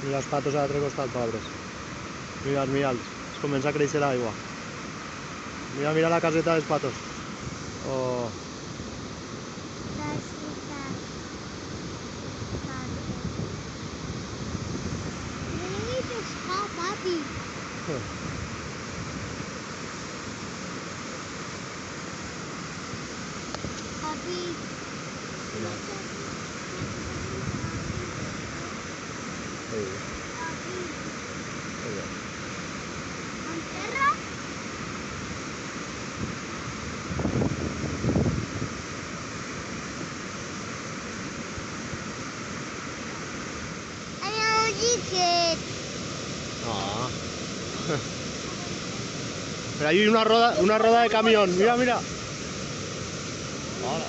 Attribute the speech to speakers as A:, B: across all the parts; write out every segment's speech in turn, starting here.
A: Mira els patos a l'altre costat, pobres. Mira'ls. Es comença a créixer l'aigua. Mira la caseta dels patos. Oh.
B: Papi. Papi. ¿Enterra? Hay un ticket.
A: Ah. Pero hay una rueda de camión. Mira. Hola.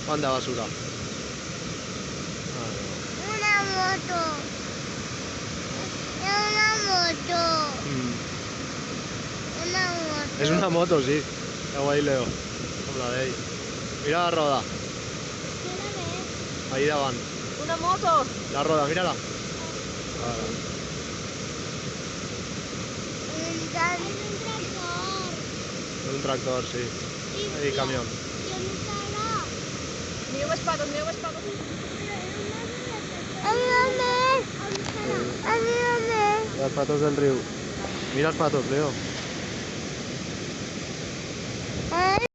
A: Manda basura.
B: Una moto. Una moto. Una moto.
A: És una moto, sí. Ja ho ha dit Leo. Com la d'ell. Mira la roda. Ahí davant.
C: Una moto.
A: La roda, mírala. Un tractor, sí. Ahí, camión.
C: Mireu els patos, mireu els patos.
A: Els patos del riu. Mira els patos, Leo.